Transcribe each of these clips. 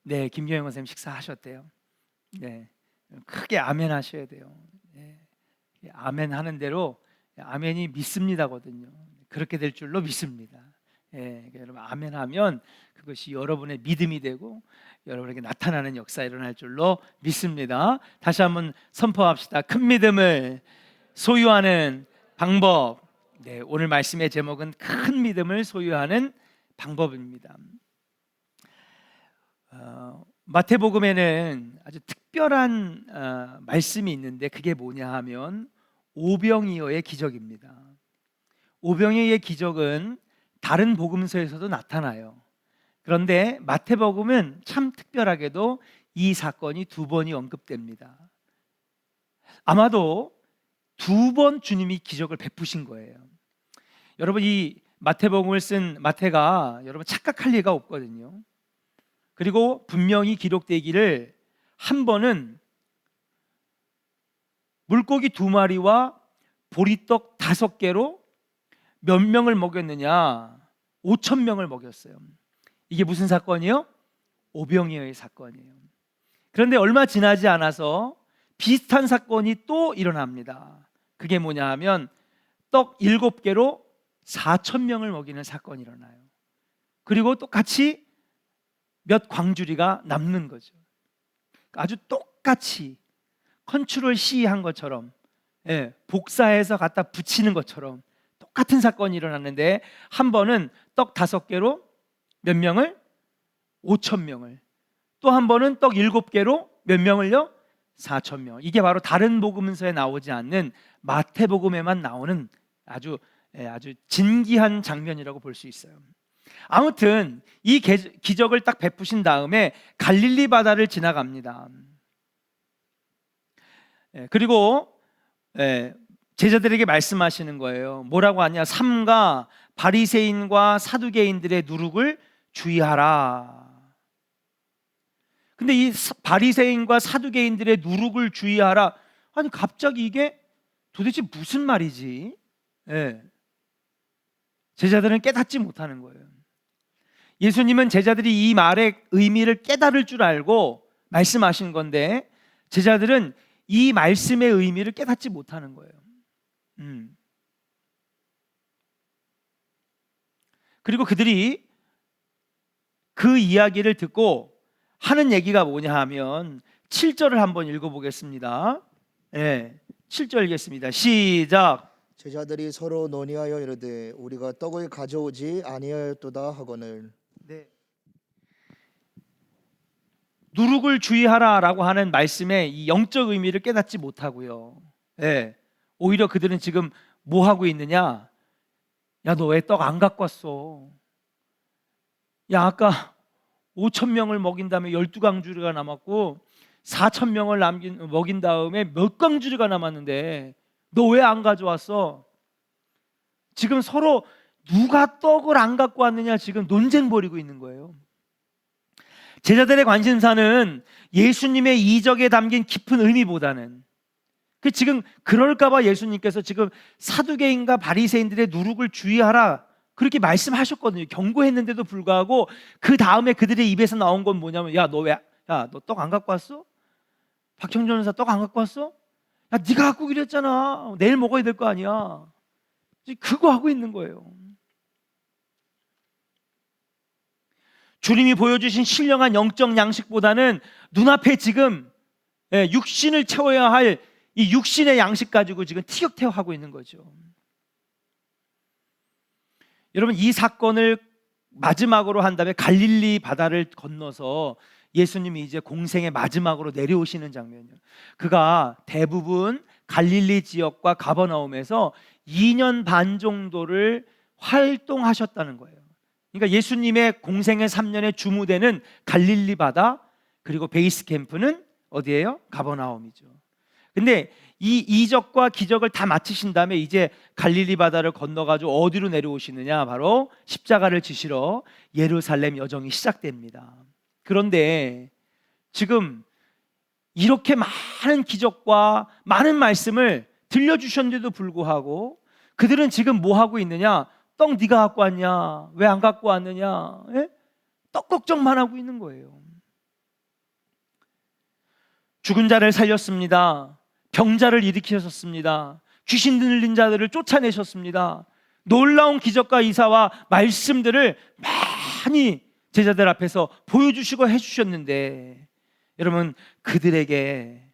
네, 김경영 선생님 식사하셨대요. 네, 크게 아멘 하셔야 돼요. 네, 아멘 하는 대로 아멘이 믿습니다거든요. 그렇게 될 줄로 믿습니다. 그러니까 여러분 아멘 하면 그것이 여러분의 믿음이 되고 여러분에게 나타나는 역사 일어날 줄로 믿습니다. 다시 한번 선포합시다. 큰 믿음을 소유하는 방법. 네, 오늘 말씀의 제목은 큰 믿음을 소유하는 방법입니다. 마태복음에는 아주 특별한 말씀이 있는데 그게 뭐냐 하면 오병이어의 기적입니다. 오병이어의 기적은 다른 복음서에서도 나타나요. 그런데 마태복음은 참 특별하게도 이 사건이 두 번이 언급됩니다. 아마도 두 번 주님이 기적을 베푸신 거예요. 여러분, 이 마태복음을 쓴 마태가 여러분 착각할 리가 없거든요. 그리고 분명히 기록되기를 한 번은 물고기 2마리와 보리떡 5개로 몇 명을 먹였느냐? 5,000명을 먹였어요. 이게 무슨 사건이요? 오병이어의 사건이에요. 그런데 얼마 지나지 않아서 비슷한 사건이 또 일어납니다. 그게 뭐냐 하면 떡 7개로 4,000명을 먹이는 사건이 일어나요. 그리고 똑같이 몇 광주리가 남는 거죠. 아주 똑같이 컨트롤 C 한 것처럼, 복사해서 갖다 붙이는 것처럼 똑같은 사건이 일어났는데 한 번은 떡 5개로 몇 명을? 5,000명을. 또 한 번은 떡 7개로 몇 명을요? 4,000명. 이게 바로 다른 복음서에 나오지 않는 마태복음에만 나오는 아주 진기한 장면이라고 볼 수 있어요. 아무튼 이 기적을 딱 베푸신 다음에 갈릴리 바다를 지나갑니다. 그리고 제자들에게 말씀하시는 거예요. 뭐라고 하냐? 삼가 바리새인과 사두개인들의 누룩을 주의하라. 근데 이 바리새인과 사두개인들의 누룩을 주의하라. 아니 갑자기 이게 도대체 무슨 말이지? 제자들은 깨닫지 못하는 거예요. 예수님은 제자들이 이 말의 의미를 깨달을 줄 알고 말씀하신 건데 제자들은 이 말씀의 의미를 깨닫지 못하는 거예요. 그리고 그들이 그 이야기를 듣고 하는 얘기가 뭐냐 하면 7절을 한번 읽어보겠습니다. 7절 읽겠습니다. 시작. 제자들이 서로 논의하여 이르되 우리가 떡을 가져오지 아니하였도다 하거늘. 네. 누룩을 주의하라라고 하는 말씀의 이 영적 의미를 깨닫지 못하고요. 오히려 그들은 지금 뭐 하고 있느냐? 야, 너 왜 떡 안 갖고 왔어? 야, 아까 5,000명을 먹인 다음에 12광주리가 남았고 4,000명을 먹인 다음에 몇 광주리가 남았는데 너 왜 안 가져왔어? 지금 서로 누가 떡을 안 갖고 왔느냐 지금 논쟁 벌이고 있는 거예요. 제자들의 관심사는 예수님의 이적에 담긴 깊은 의미보다는 지금 그럴까 봐 예수님께서 지금 사두개인과 바리새인들의 누룩을 주의하라 그렇게 말씀하셨거든요. 경고했는데도 불구하고 그 다음에 그들의 입에서 나온 건 뭐냐면 야, 너 떡 안 갖고 왔어? 박형준 전사 떡 안 갖고 왔어? 야, 네가 갖고 오기로 했잖아. 내일 먹어야 될 거 아니야. 그거 하고 있는 거예요. 주님이 보여주신 신령한 영적 양식보다는 눈앞에 지금 육신을 채워야 할 이 육신의 양식 가지고 지금 티격태격하고 있는 거죠. 여러분, 이 사건을 마지막으로 한 다음에 갈릴리 바다를 건너서 예수님이 이제 공생의 마지막으로 내려오시는 장면이에요. 그가 대부분 갈릴리 지역과 가버나움에서 2년 반 정도를 활동하셨다는 거예요. 그러니까 예수님의 공생의 3년의 주무대는 갈릴리 바다, 그리고 베이스 캠프는 어디예요? 가버나움이죠. 근데 이 이적과 기적을 다 마치신 다음에 이제 갈릴리 바다를 건너가지고 어디로 내려오시느냐? 바로 십자가를 지시러 예루살렘 여정이 시작됩니다. 그런데 지금 이렇게 많은 기적과 많은 말씀을 들려주셨는데도 불구하고 그들은 지금 뭐 하고 있느냐? 떡 네가 갖고 왔냐? 왜 안 갖고 왔느냐? 떡 걱정만 하고 있는 거예요. 죽은 자를 살렸습니다. 병자를 일으키셨습니다. 귀신 들린 자들을 쫓아내셨습니다. 놀라운 기적과 이사와 말씀들을 많이 제자들 앞에서 보여주시고 해주셨는데, 여러분, 그들에게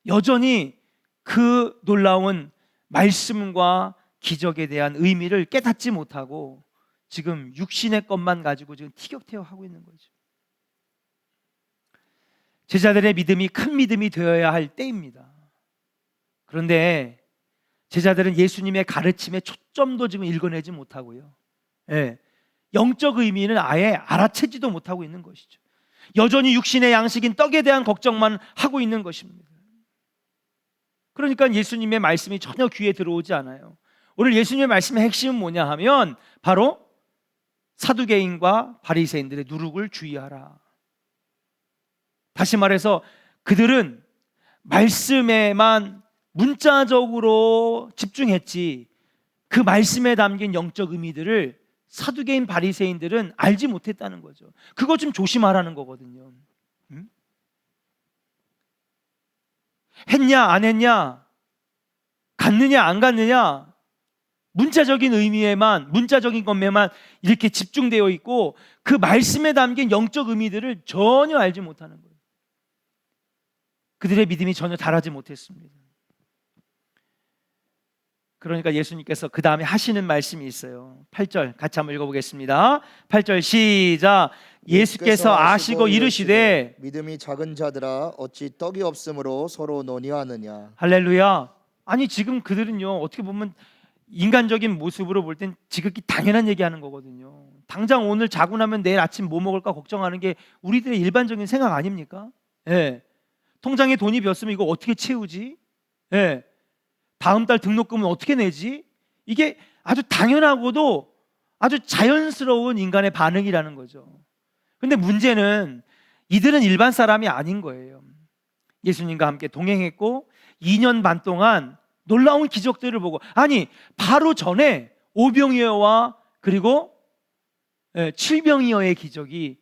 여전히 그 놀라운 말씀과 기적에 대한 의미를 깨닫지 못하고 지금 육신의 것만 가지고 지금 티격태격하고 있는 거죠. 제자들의 믿음이 큰 믿음이 되어야 할 때입니다. 그런데 제자들은 예수님의 가르침에 초점도 지금 읽어내지 못하고요, 영적 의미는 아예 알아채지도 못하고 있는 것이죠. 여전히 육신의 양식인 떡에 대한 걱정만 하고 있는 것입니다. 그러니까 예수님의 말씀이 전혀 귀에 들어오지 않아요. 오늘 예수님의 말씀의 핵심은 뭐냐 하면 바로 사두개인과 바리새인들의 누룩을 주의하라. 다시 말해서 그들은 말씀에만 문자적으로 집중했지 그 말씀에 담긴 영적 의미들을 사두개인 바리새인들은 알지 못했다는 거죠. 그거 좀 조심하라는 거거든요. 했냐 안 했냐, 갔느냐 안 갔느냐, 문자적인 의미에만, 문자적인 것에만 이렇게 집중되어 있고 그 말씀에 담긴 영적 의미들을 전혀 알지 못하는 거예요. 그들의 믿음이 전혀 자라지 못했습니다. 그러니까 예수님께서 그 다음에 하시는 말씀이 있어요. 8절 같이 한번 읽어보겠습니다. 8절 시작. 예수께서 아시고 이르시되 믿음이 작은 자들아 어찌 떡이 없으므로 서로 논의하느냐. 할렐루야. 아니 지금 그들은요, 어떻게 보면 인간적인 모습으로 볼 땐 지극히 당연한 얘기하는 거거든요. 당장 오늘 자고 나면 내일 아침 뭐 먹을까 걱정하는 게 우리들의 일반적인 생각 아닙니까? 통장에 돈이 비었으면 이거 어떻게 채우지? 다음 달 등록금은 어떻게 내지? 이게 아주 당연하고도 아주 자연스러운 인간의 반응이라는 거죠. 근데 문제는 이들은 일반 사람이 아닌 거예요. 예수님과 함께 동행했고 2년 반 동안 놀라운 기적들을 보고, 아니 바로 전에 오병이어와 그리고 칠병이어의 기적이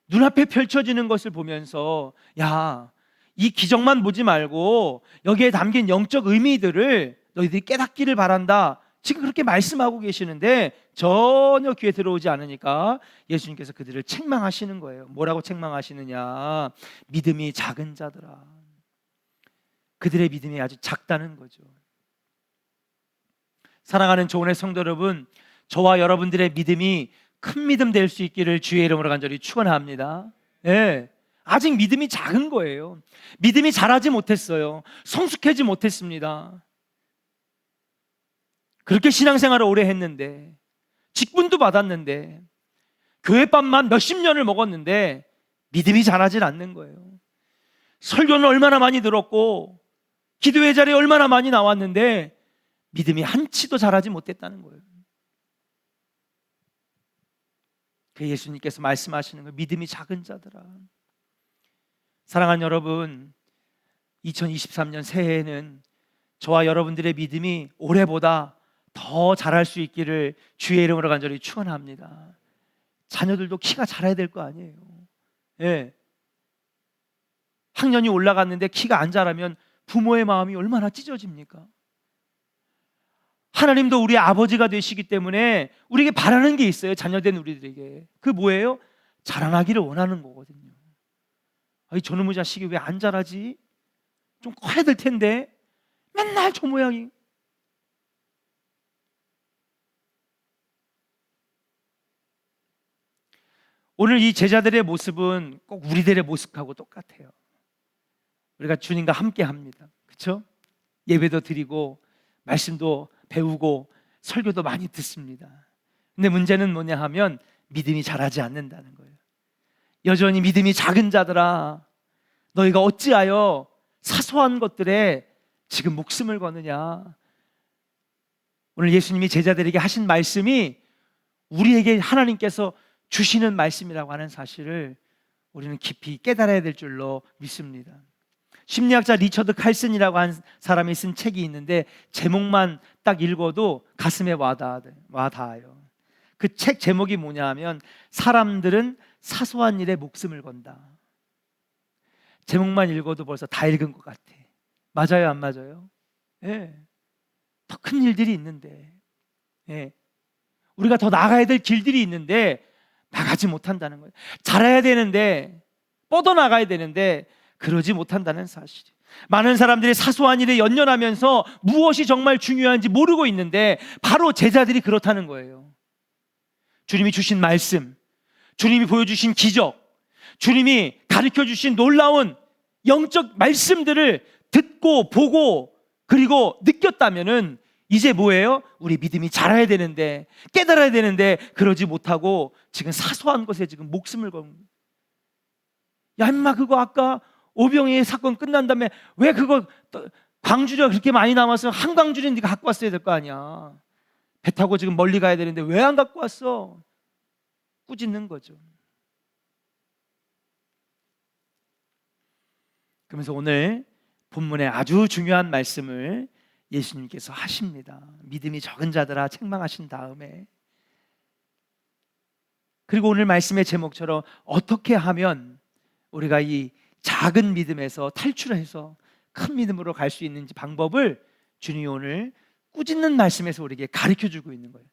눈앞에 펼쳐지는 것을 보면서, 야, 이 기적만 보지 말고 여기에 담긴 영적 의미들을 너희들이 깨닫기를 바란다, 지금 그렇게 말씀하고 계시는데 전혀 귀에 들어오지 않으니까 예수님께서 그들을 책망하시는 거예요. 뭐라고 책망하시느냐, 믿음이 작은 자들아. 그들의 믿음이 아주 작다는 거죠. 사랑하는 조은의 성도 여러분, 저와 여러분들의 믿음이 큰 믿음 될 수 있기를 주의 이름으로 간절히 축원합니다. 아직 믿음이 작은 거예요. 믿음이 자라지 못했어요. 성숙하지 못했습니다. 그렇게 신앙생활을 오래 했는데, 직분도 받았는데, 교회밥만 몇십 년을 먹었는데 믿음이 자라질 않는 거예요. 설교는 얼마나 많이 들었고 기도회 자리에 얼마나 많이 나왔는데 믿음이 한치도 자라지 못했다는 거예요. 그 예수님께서 말씀하시는 거예요. 믿음이 작은 자들아. 사랑하는 여러분, 2023년 새해에는 저와 여러분들의 믿음이 올해보다 더 자랄 수 있기를 주의 이름으로 간절히 축원합니다. 자녀들도 키가 자라야 될 거 아니에요. 학년이 올라갔는데 키가 안 자라면 부모의 마음이 얼마나 찢어집니까? 하나님도 우리의 아버지가 되시기 때문에 우리에게 바라는 게 있어요. 자녀된 우리들에게. 그 뭐예요? 자라나기를 원하는 거거든요. 아니, 저놈의 자식이 왜 안 자라지? 좀 커야 될 텐데 맨날 저 모양이. 오늘 이 제자들의 모습은 꼭 우리들의 모습하고 똑같아요. 우리가 주님과 함께 합니다. 그렇죠? 예배도 드리고 말씀도 배우고 설교도 많이 듣습니다. 근데 문제는 뭐냐 하면 믿음이 자라지 않는다는 거예요. 여전히 믿음이 작은 자들아, 너희가 어찌하여 사소한 것들에 지금 목숨을 거느냐. 오늘 예수님이 제자들에게 하신 말씀이 우리에게 하나님께서 주시는 말씀이라고 하는 사실을 우리는 깊이 깨달아야 될 줄로 믿습니다. 심리학자 리처드 칼슨이라고 한 사람이 쓴 책이 있는데 제목만 딱 읽어도 가슴에 와닿아요. 그 책 제목이 뭐냐 하면 사람들은 사소한 일에 목숨을 건다. 제목만 읽어도 벌써 다 읽은 것 같아. 맞아요, 안 맞아요? 예. 더 큰 일들이 있는데, 예. 우리가 더 나가야 될 길들이 있는데 나가지 못한다는 거예요. 잘해야 되는데, 뻗어나가야 되는데 그러지 못한다는 사실. 많은 사람들이 사소한 일에 연연하면서 무엇이 정말 중요한지 모르고 있는데 바로 제자들이 그렇다는 거예요. 주님이 주신 말씀, 주님이 보여주신 기적, 주님이 가르쳐주신 놀라운 영적 말씀들을 듣고 보고 그리고 느꼈다면은 이제 뭐예요? 우리 믿음이 자라야 되는데, 깨달아야 되는데 그러지 못하고 지금 사소한 것에 지금 목숨을 건 거예요. 야 임마, 그거 아까 오병이의 사건 끝난 다음에 왜 그거 광주리가 그렇게 많이 남았으면 한 광주리는 네가 갖고 왔어야 될 거 아니야. 배 타고 지금 멀리 가야 되는데 왜 안 갖고 왔어? 꾸짖는 거죠. 그러면서 오늘 본문에 아주 중요한 말씀을 예수님께서 하십니다. 믿음이 적은 자들아 책망하신 다음에, 그리고 오늘 말씀의 제목처럼 어떻게 하면 우리가 이 작은 믿음에서 탈출해서 큰 믿음으로 갈 수 있는지 방법을 주님이 오늘 꾸짖는 말씀에서 우리에게 가르쳐주고 있는 거예요.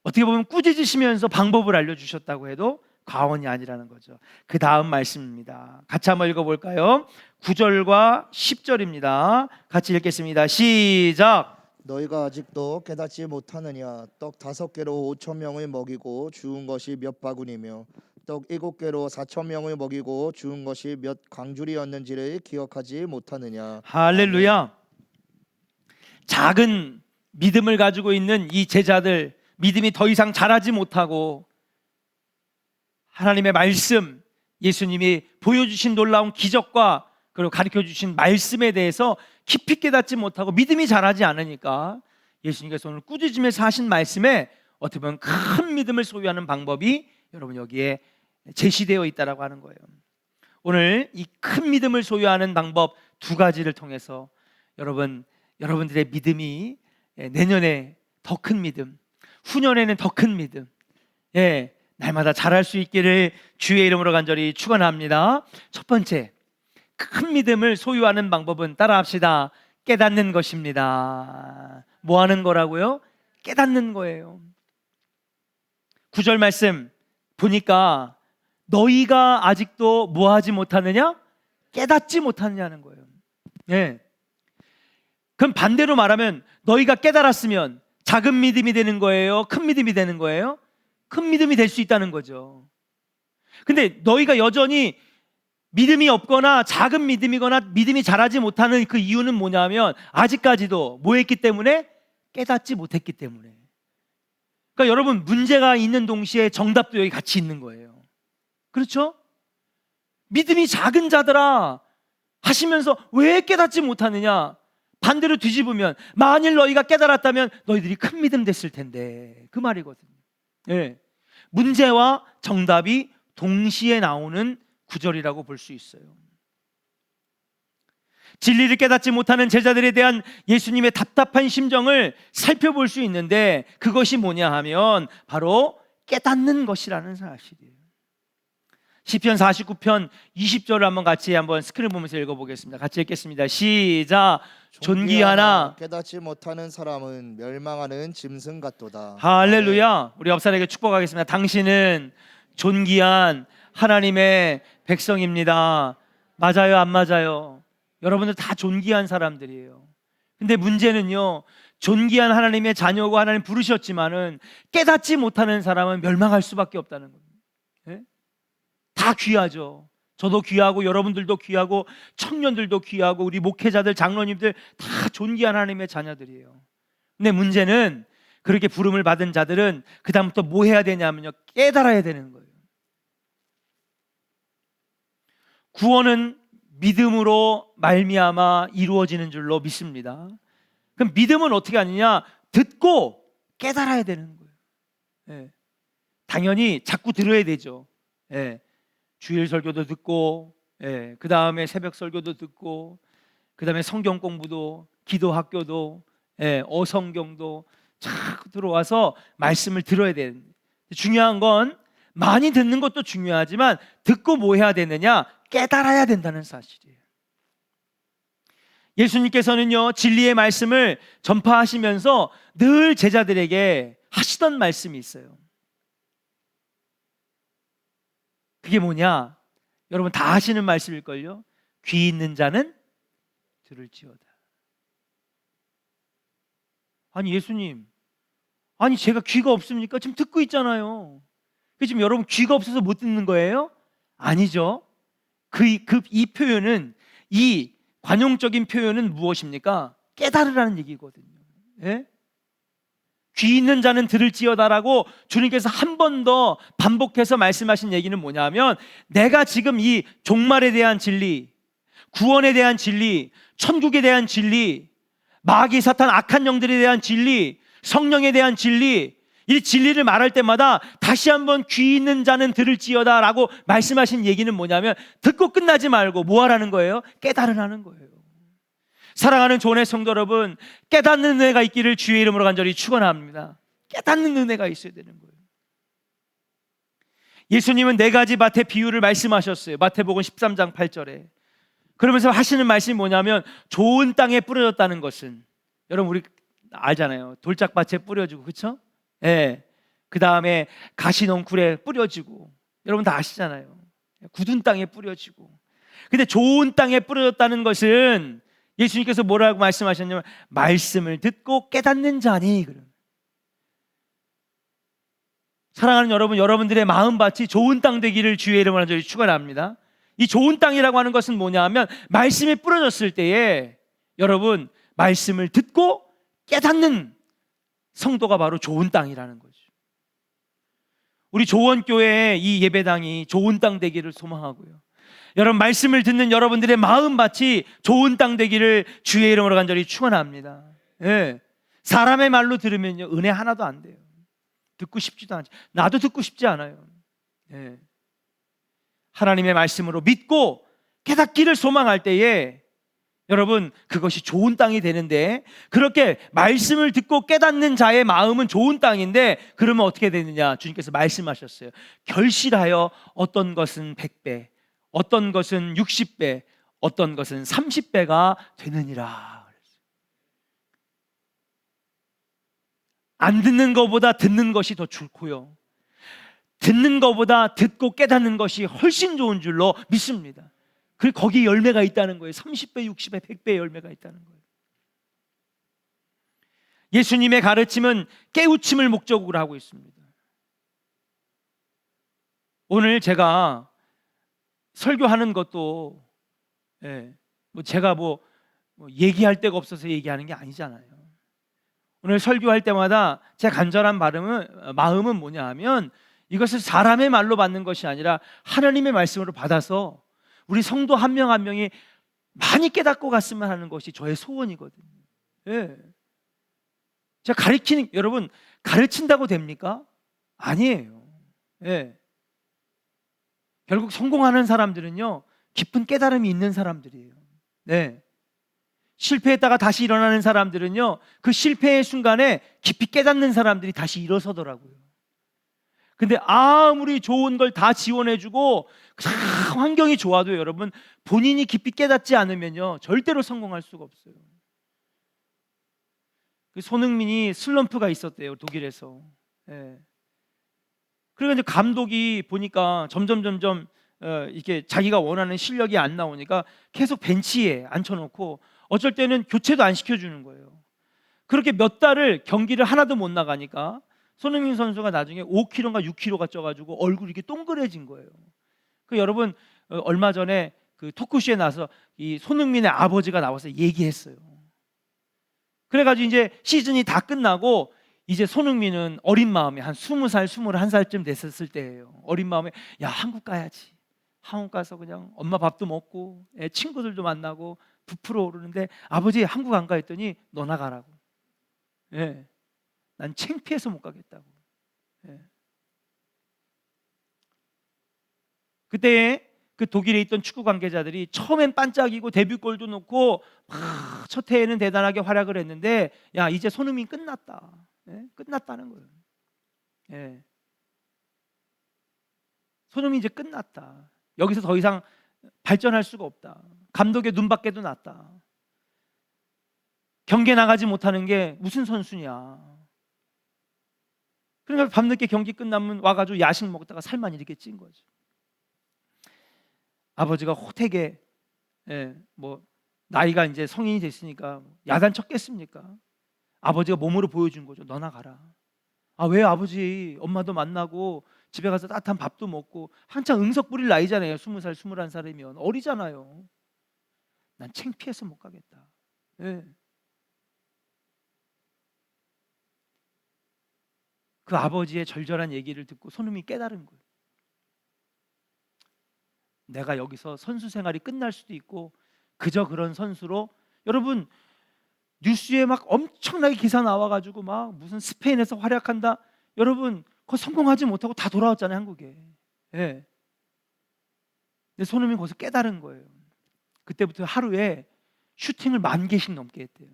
어떻게 보면 꾸짖으시면서 방법을 알려주셨다고 해도 과언이 아니라는 거죠. 그 다음 말씀입니다. 같이 한번 읽어볼까요? 9절과 10절입니다. 같이 읽겠습니다. 시작. 너희가 아직도 깨닫지 못하느냐? 떡 5개로 5,000명을 먹이고 주운 것이 몇 바구니며 떡 7개로 4,000명을 먹이고 주운 것이 몇 광주리였는지를 기억하지 못하느냐? 할렐루야. 작은 믿음을 가지고 있는 이 제자들, 믿음이 더 이상 자라지 못하고 하나님의 말씀, 예수님이 보여주신 놀라운 기적과 그리고 가르쳐주신 말씀에 대해서 깊이 깨닫지 못하고 믿음이 자라지 않으니까 예수님께서 오늘 꾸짖으면서 하신 말씀에 어떻게 보면 큰 믿음을 소유하는 방법이 여러분 여기에 제시되어 있다라고 하는 거예요. 오늘 이 큰 믿음을 소유하는 방법 2가지를 통해서 여러분들의 믿음이 내년에 더 큰 믿음, 후년에는 더 큰 믿음, 날마다 자랄 수 있기를 주의 이름으로 간절히 축원합니다. 첫 번째, 큰 믿음을 소유하는 방법은 따라합시다. 깨닫는 것입니다. 뭐 하는 거라고요? 깨닫는 거예요. 9절 말씀 보니까 너희가 아직도 뭐 하지 못하느냐? 깨닫지 못하느냐는 거예요. 그럼 반대로 말하면 너희가 깨달았으면 작은 믿음이 되는 거예요? 큰 믿음이 되는 거예요? 큰 믿음이 될 수 있다는 거죠. 근데 너희가 여전히 믿음이 없거나 작은 믿음이거나 믿음이 자라지 못하는 그 이유는 뭐냐면 아직까지도 뭐 했기 때문에? 깨닫지 못했기 때문에. 그러니까 여러분, 문제가 있는 동시에 정답도 여기 같이 있는 거예요. 그렇죠? 믿음이 작은 자들아 하시면서 왜 깨닫지 못하느냐? 반대로 뒤집으면 만일 너희가 깨달았다면 너희들이 큰 믿음 됐을 텐데, 그 말이거든요. 문제와 정답이 동시에 나오는 구절이라고 볼 수 있어요. 진리를 깨닫지 못하는 제자들에 대한 예수님의 답답한 심정을 살펴볼 수 있는데 그것이 뭐냐 하면 바로 깨닫는 것이라는 사실이에요. 시편 49편 20절을 한번 스크린 보면서 읽어보겠습니다. 같이 읽겠습니다. 시작. 존귀하나 깨닫지 못하는 사람은 멸망하는 짐승 같도다. 할렐루야. 우리 옆 사람에게 축복하겠습니다. 당신은 존귀한 하나님의 백성입니다. 맞아요, 안 맞아요? 여러분들 다 존귀한 사람들이에요. 근데 문제는요, 존귀한 하나님의 자녀고 하나님 부르셨지만은 깨닫지 못하는 사람은 멸망할 수밖에 없다는 겁니다. 다 귀하죠. 저도 귀하고 여러분들도 귀하고 청년들도 귀하고 우리 목회자들, 장로님들 다 존귀한 하나님의 자녀들이에요. 근데 문제는 그렇게 부름을 받은 자들은 그 다음부터 뭐 해야 되냐면요, 깨달아야 되는 거예요. 구원은 믿음으로 말미암아 이루어지는 줄로 믿습니다. 그럼 믿음은 어떻게 하느냐? 듣고 깨달아야 되는 거예요. 당연히 자꾸 들어야 되죠. 주일 설교도 듣고, 그 다음에 새벽 설교도 듣고, 그 다음에 성경 공부도, 기도 학교도, 어성경도 자꾸 들어와서 말씀을 들어야 되는. 중요한 건 많이 듣는 것도 중요하지만 듣고 뭐 해야 되느냐? 깨달아야 된다는 사실이에요. 예수님께서는요, 진리의 말씀을 전파하시면서 늘 제자들에게 하시던 말씀이 있어요. 그게 뭐냐? 여러분 다 하시는 말씀일걸요? 귀 있는 자는 들을지어다. 아니 예수님, 아니 제가 귀가 없습니까? 지금 듣고 있잖아요. 지금 여러분 귀가 없어서 못 듣는 거예요? 아니죠. 이 표현은, 이 관용적인 표현은 무엇입니까? 깨달으라는 얘기거든요. 예? 귀 있는 자는 들을지어다라고 주님께서 한 번 더 반복해서 말씀하신 얘기는 뭐냐면, 내가 지금 이 종말에 대한 진리, 구원에 대한 진리, 천국에 대한 진리, 마귀 사탄 악한 영들에 대한 진리, 성령에 대한 진리, 이 진리를 말할 때마다 다시 한번 귀 있는 자는 들을지어다 라고 말씀하신 얘기는 뭐냐면, 듣고 끝나지 말고 뭐 하라는 거예요? 깨달으라는 거예요. 사랑하는 조은의 성도 여러분, 깨닫는 은혜가 있기를 주의 이름으로 간절히 축원합니다. 깨닫는 은혜가 있어야 되는 거예요. 예수님은 네 가지 마태 비유를 말씀하셨어요. 마태복음 13장 8절에. 그러면서 하시는 말씀이 뭐냐면, 좋은 땅에 뿌려졌다는 것은, 여러분 우리 알잖아요. 돌짝밭에 뿌려지고, 그렇죠? 예. 그 다음에 가시넝쿨에 뿌려지고, 여러분 다 아시잖아요. 굳은 땅에 뿌려지고. 근데 좋은 땅에 뿌려졌다는 것은 예수님께서 뭐라고 말씀하셨냐면, 말씀을 듣고 깨닫는 자니. 사랑하는 여러분, 여러분들의 마음밭이 좋은 땅 되기를 주의 이름으로 저희 축원합니다. 이 좋은 땅이라고 하는 것은 뭐냐 하면, 말씀이 뿌려졌을 때에 여러분 말씀을 듣고 깨닫는 성도가 바로 좋은 땅이라는 거죠. 우리 조원교회의 이 예배당이 좋은 땅 되기를 소망하고요, 여러분 말씀을 듣는 여러분들의 마음밭이 좋은 땅 되기를 주의 이름으로 간절히 축원합니다. 예. 사람의 말로 들으면요 은혜 하나도 안 돼요. 듣고 싶지도 않지. 나도 듣고 싶지 않아요. 예. 하나님의 말씀으로 믿고 깨닫기를 소망할 때에 여러분 그것이 좋은 땅이 되는데, 그렇게 말씀을 듣고 깨닫는 자의 마음은 좋은 땅인데, 그러면 어떻게 되느냐? 주님께서 말씀하셨어요. 결실하여 어떤 것은 100배, 어떤 것은 60배, 어떤 것은 30배가 되느니라. 안 듣는 것보다 듣는 것이 더 좋고요, 듣는 것보다 듣고 깨닫는 것이 훨씬 좋은 줄로 믿습니다. 그리고 거기에 열매가 있다는 거예요. 30배, 60배, 100배의 열매가 있다는 거예요. 예수님의 가르침은 깨우침을 목적으로 하고 있습니다. 오늘 제가 설교하는 것도 제가 얘기할 데가 없어서 얘기하는 게 아니잖아요. 오늘 설교할 때마다 제 간절한 마음은 뭐냐 하면, 이것을 사람의 말로 받는 것이 아니라 하나님의 말씀으로 받아서 우리 성도 한 명 한 명이 많이 깨닫고 갔으면 하는 것이 저의 소원이거든요. 예. 제가 여러분 가르친다고 됩니까? 아니에요. 예. 결국 성공하는 사람들은요 깊은 깨달음이 있는 사람들이에요. 네. 실패했다가 다시 일어나는 사람들은요 그 실패의 순간에 깊이 깨닫는 사람들이 다시 일어서더라고요. 근데 아무리 좋은 걸 다 지원해주고 환경이 좋아도 여러분 본인이 깊이 깨닫지 않으면요 절대로 성공할 수가 없어요. 그 손흥민이 슬럼프가 있었대요, 독일에서. 예. 그러니까 이제 감독이 보니까 점점 이렇게 자기가 원하는 실력이 안 나오니까 계속 벤치에 앉혀놓고 어쩔 때는 교체도 안 시켜주는 거예요. 그렇게 몇 달을 경기를 하나도 못 나가니까 손흥민 선수가 나중에 5kg인가 6kg가 쪄가지고 얼굴이 이렇게 동그래진 거예요. 그 여러분 얼마 전에 그 토크쇼에 나와서 이 손흥민의 아버지가 나와서 얘기했어요. 그래가지고 이제 시즌이 다 끝나고 이제 손흥민은 어린 마음에 한 20살, 21살쯤 됐었을 때예요. 어린 마음에 야 한국 가야지. 한국 가서 그냥 엄마 밥도 먹고 친구들도 만나고 부풀어 오르는데, 아버지 한국 안 가 했더니 너 나가라고. 예. 난 창피해서 못 가겠다고. 예. 그때 그 독일에 있던 축구 관계자들이 처음엔 반짝이고 데뷔골도 넣고 막 첫 해에는 대단하게 활약을 했는데, 야 이제 손흥민 끝났다. 예? 끝났다는 거예요. 예. 손흥민이 이제 끝났다. 여기서 더 이상 발전할 수가 없다. 감독의 눈밖에도 났다. 경기에 나가지 못하는 게 무슨 선수냐. 그러니까 밤늦게 경기 끝나면 와가지고 야식 먹다가 살만 이렇게 찐 거죠. 아버지가 호되게 뭐 나이가 이제 성인이 됐으니까 야단 쳤겠습니까? 아버지가 몸으로 보여준 거죠. 너나 가라. 아, 왜 아버지? 엄마도 만나고 집에 가서 따뜻한 밥도 먹고 한창 응석 부릴 나이잖아요. 20살, 21살이면 어리잖아요. 난 창피해서 못 가겠다. 예. 그 아버지의 절절한 얘기를 듣고 손흥민이 깨달은 거예요. 내가 여기서 선수 생활이 끝날 수도 있고 그저 그런 선수로, 여러분 뉴스에 막 엄청나게 기사 나와가지고 막 무슨 스페인에서 활약한다. 여러분 그거 성공하지 못하고 다 돌아왔잖아요, 한국에. 예. 근데 손흥민 거기서 깨달은 거예요. 그때부터 하루에 슈팅을 10,000개씩 넘게 했대요.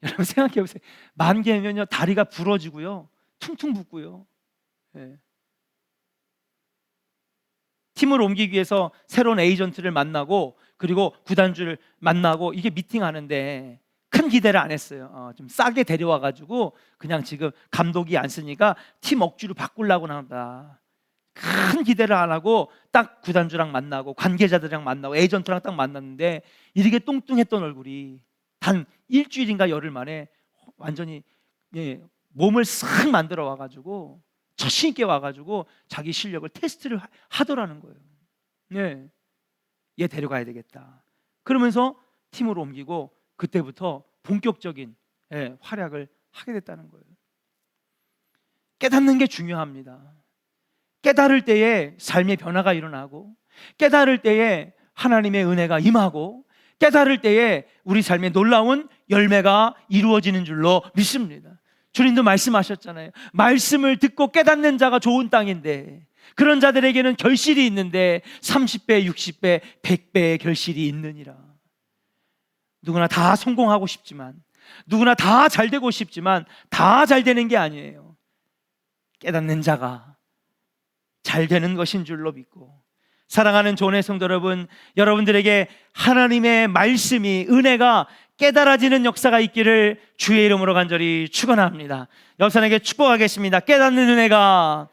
여러분 생각해 보세요. 10,000개면요 다리가 부러지고요, 퉁퉁 붓고요. 예. 팀을 옮기기 위해서 새로운 에이전트를 만나고 그리고 구단주를 만나고 이게 미팅하는데 큰 기대를 안 했어요. 좀 싸게 데려와가지고 그냥 지금 감독이 안 쓰니까 팀 억지로 바꾸려고 합니다. 큰 기대를 안 하고 딱 구단주랑 만나고 관계자들이랑 만나고 에이전트랑 딱 만났는데 이렇게 뚱뚱했던 얼굴이 단 일주일인가 열흘 만에 완전히 몸을 싹 만들어 와가지고 자신 있게 와가지고 자기 실력을 테스트를 하더라는 거예요. 네, 얘 데려가야 되겠다. 그러면서 팀으로 옮기고 그때부터 본격적인 활약을 하게 됐다는 거예요. 깨닫는 게 중요합니다. 깨달을 때에 삶의 변화가 일어나고, 깨달을 때에 하나님의 은혜가 임하고, 깨달을 때에 우리 삶에 놀라운 열매가 이루어지는 줄로 믿습니다. 주님도 말씀하셨잖아요. 말씀을 듣고 깨닫는 자가 좋은 땅인데, 그런 자들에게는 결실이 있는데 30배, 60배, 100배의 결실이 있느니라. 누구나 다 성공하고 싶지만, 누구나 다 잘 되고 싶지만 다 잘 되는 게 아니에요. 깨닫는 자가 잘 되는 것인 줄로 믿고, 사랑하는 조은의 성도 여러분, 여러분들에게 하나님의 말씀이, 은혜가 깨달아지는 역사가 있기를 주의 이름으로 간절히 축원합니다. 여러분에게 축복하겠습니다. 깨닫는 은혜가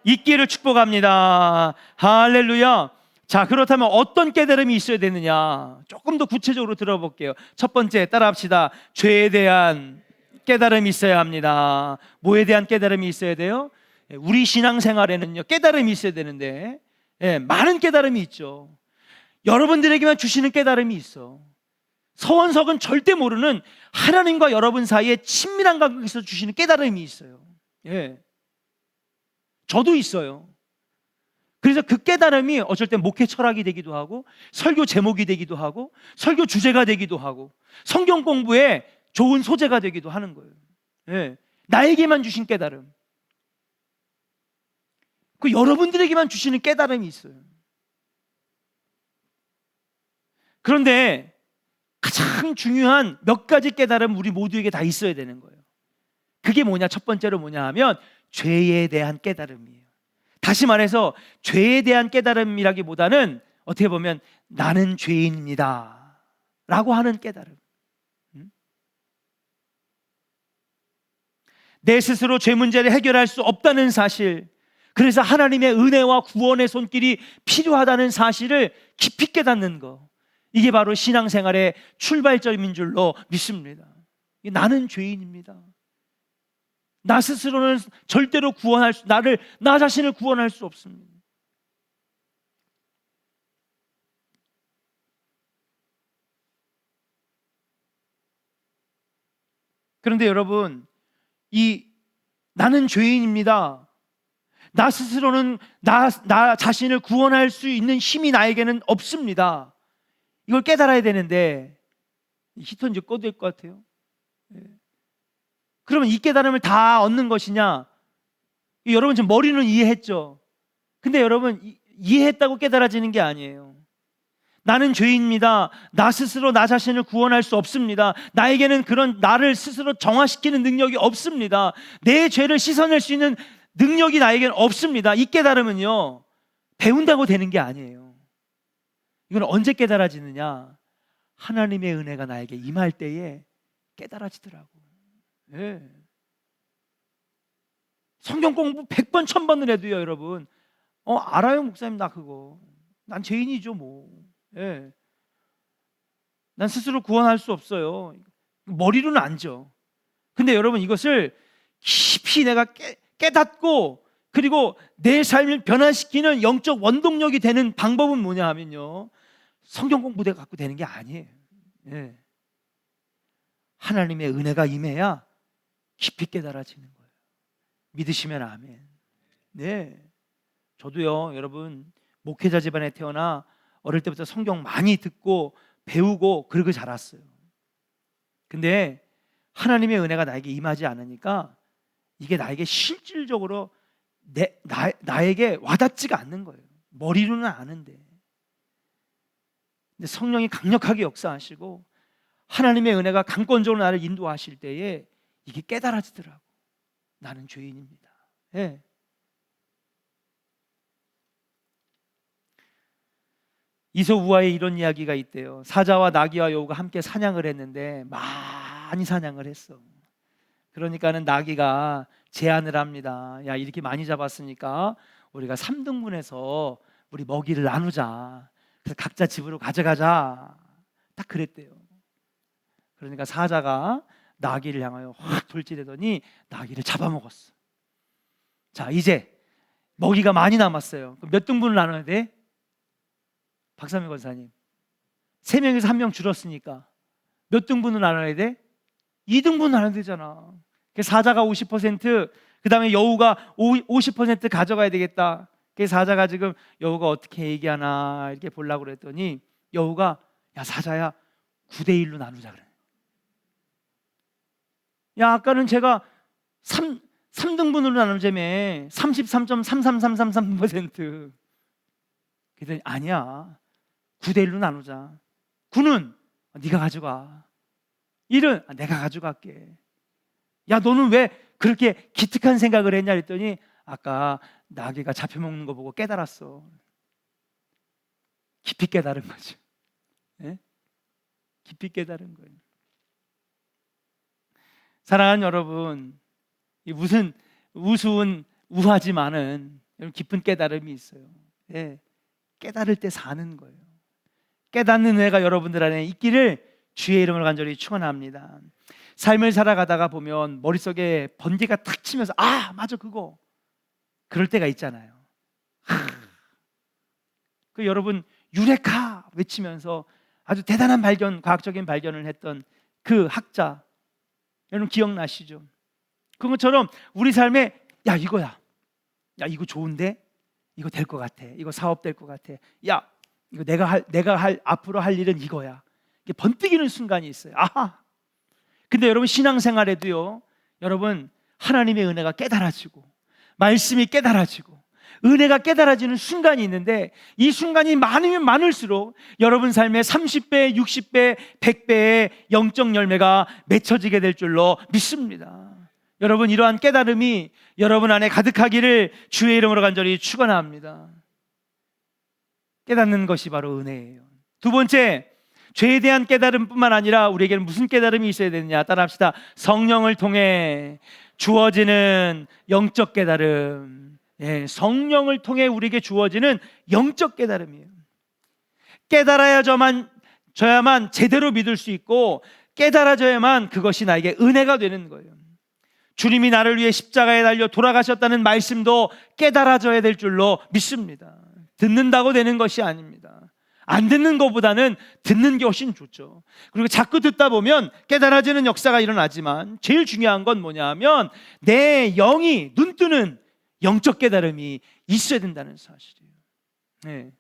있기를 축복합니다. 할렐루야. 자, 그렇다면 어떤 깨달음이 있어야 되느냐, 조금 더 구체적으로 들어볼게요. 첫 번째, 따라합시다. 죄에 대한 깨달음이 있어야 합니다. 뭐에 대한 깨달음이 있어야 돼요? 우리 신앙생활에는요 깨달음이 있어야 되는데 많은 깨달음이 있죠. 여러분들에게만 주시는 깨달음이 있어. 서원석은 절대 모르는 하나님과 여러분 사이에 친밀한 관계에서 주시는 깨달음이 있어요. 저도 있어요. 그래서 그 깨달음이 어쩔 때 목회 철학이 되기도 하고, 설교 제목이 되기도 하고, 설교 주제가 되기도 하고, 성경 공부에 좋은 소재가 되기도 하는 거예요. 나에게만 주신 깨달음, 그 여러분들에게만 주시는 깨달음이 있어요. 그런데 가장 중요한 몇 가지 깨달음 우리 모두에게 다 있어야 되는 거예요. 그게 뭐냐? 첫 번째로 뭐냐 하면 죄에 대한 깨달음이에요. 다시 말해서 죄에 대한 깨달음이라기보다는 어떻게 보면 나는 죄인입니다 라고 하는 깨달음. 내 스스로 죄 문제를 해결할 수 없다는 사실, 그래서 하나님의 은혜와 구원의 손길이 필요하다는 사실을 깊이 깨닫는 거, 이게 바로 신앙생활의 출발점인 줄로 믿습니다. 나는 죄인입니다. 나 스스로는 절대로 나 자신을 구원할 수 없습니다. 그런데 여러분, 이 나는 죄인입니다, 나 스스로는 나 자신을 구원할 수 있는 힘이 나에게는 없습니다, 이걸 깨달아야 되는데 히터 이제 꺼도 될 것 같아요. 그러면 이 깨달음을 다 얻는 것이냐? 여러분 지금 머리는 이해했죠? 근데 여러분 이해했다고 깨달아지는 게 아니에요. 나는 죄인입니다. 나 스스로 나 자신을 구원할 수 없습니다. 나에게는 그런 나를 스스로 정화시키는 능력이 없습니다. 내 죄를 씻어낼 수 있는 능력이 나에게는 없습니다. 이 깨달음은요, 배운다고 되는 게 아니에요. 이건 언제 깨달아지느냐? 하나님의 은혜가 나에게 임할 때에 깨달아지더라고. 예. 성경 공부 100번 1000번을 해도요, 여러분, 알아요 목사님, 나 그거 난 죄인이죠 뭐. 예. 난 스스로 구원할 수 없어요. 머리로는 안죠. 근데 여러분, 이것을 깊이 내가 깨닫고, 그리고 내 삶을 변화시키는 영적 원동력이 되는 방법은 뭐냐 하면요, 성경 공부대 갖고 되는 게 아니에요. 예. 하나님의 은혜가 임해야 깊이 깨달아지는 거예요. 믿으시면 아멘. 네. 저도요, 여러분, 목회자 집안에 태어나 어릴 때부터 성경 많이 듣고 배우고 그러고 자랐어요. 근데 하나님의 은혜가 나에게 임하지 않으니까 이게 나에게 실질적으로 나에게 와닿지가 않는 거예요. 머리로는 아는데. 근데 성령이 강력하게 역사하시고 하나님의 은혜가 강권적으로 나를 인도하실 때에 이게 깨달아지더라고. 나는 죄인입니다. 예. 이솝우화에 이런 이야기가 있대요. 사자와 나귀와 여우가 함께 사냥을 했는데 많이 사냥을 했어. 그러니까는 나귀가 제안을 합니다. 야, 이렇게 많이 잡았으니까 우리가 3등분해서 우리 먹이를 나누자. 그래서 각자 집으로 가져가자. 딱 그랬대요. 그러니까 사자가 나귀를 향하여 확 돌진하더니 나귀를 잡아먹었어. 자, 이제 먹이가 많이 남았어요. 그럼 몇 등분을 나눠야 돼? 박삼일 권사님, 3명에서 1명 줄었으니까 몇 등분을 나눠야 돼? 2등분 나눠야 되잖아. 사자가 50%, 그 다음에 여우가 50% 가져가야 되겠다. 그래서 사자가 지금 여우가 어떻게 얘기하나 이렇게 보려고 그랬더니 여우가, 야 사자야, 9대1로 나누자 그래. 야, 아까는 제가 3등분으로 나누자며 33.33333%. 그랬더니 아니야, 9대1로 나누자. 9는 네가 가져가, 1은 내가 가져갈게. 야, 너는 왜 그렇게 기특한 생각을 했냐 그랬더니 아까 나귀가 잡혀먹는 거 보고 깨달았어. 깊이 깨달은 거죠. 네? 깊이 깨달은 거예요. 사랑하는 여러분, 무슨 우스운 우하지만은 깊은 깨달음이 있어요. 네. 깨달을 때 사는 거예요. 깨닫는 은혜가 여러분들 안에 있기를 주의 이름으로 간절히 축원합니다. 삶을 살아가다가 보면 머릿속에 번개가 탁 치면서 아 맞아 그거, 그럴 때가 있잖아요. 그 여러분 유레카 외치면서 아주 대단한 발견, 과학적인 발견을 했던 그 학자, 여러분 기억나시죠? 그것처럼 우리 삶에 야 이거야, 야 이거 좋은데, 이거 될 것 같아, 이거 사업 될 것 같아, 야 이거 내가 할 앞으로 할 일은 이거야. 이게 번뜩이는 순간이 있어요. 아하. 근데 여러분 신앙생활에도요, 여러분 하나님의 은혜가 깨달아지고 말씀이 깨달아지고 은혜가 깨달아지는 순간이 있는데, 이 순간이 많으면 많을수록 여러분 삶의 30배, 60배, 100배의 영적 열매가 맺혀지게 될 줄로 믿습니다. 여러분 이러한 깨달음이 여러분 안에 가득하기를 주의 이름으로 간절히 축원합니다. 깨닫는 것이 바로 은혜예요. 두 번째, 죄에 대한 깨달음뿐만 아니라 우리에게는 무슨 깨달음이 있어야 되느냐, 따라합시다. 성령을 통해 주어지는 영적 깨달음. 예, 성령을 통해 우리에게 주어지는 영적 깨달음이에요. 깨달아야만 제대로 믿을 수 있고, 깨달아져야만 그것이 나에게 은혜가 되는 거예요. 주님이 나를 위해 십자가에 달려 돌아가셨다는 말씀도 깨달아져야 될 줄로 믿습니다. 듣는다고 되는 것이 아닙니다. 안 듣는 것보다는 듣는 게 훨씬 좋죠. 그리고 자꾸 듣다 보면 깨달아지는 역사가 일어나지만 제일 중요한 건 뭐냐면 내 영이 눈뜨는 영적 깨달음이 있어야 된다는 사실이에요. 네.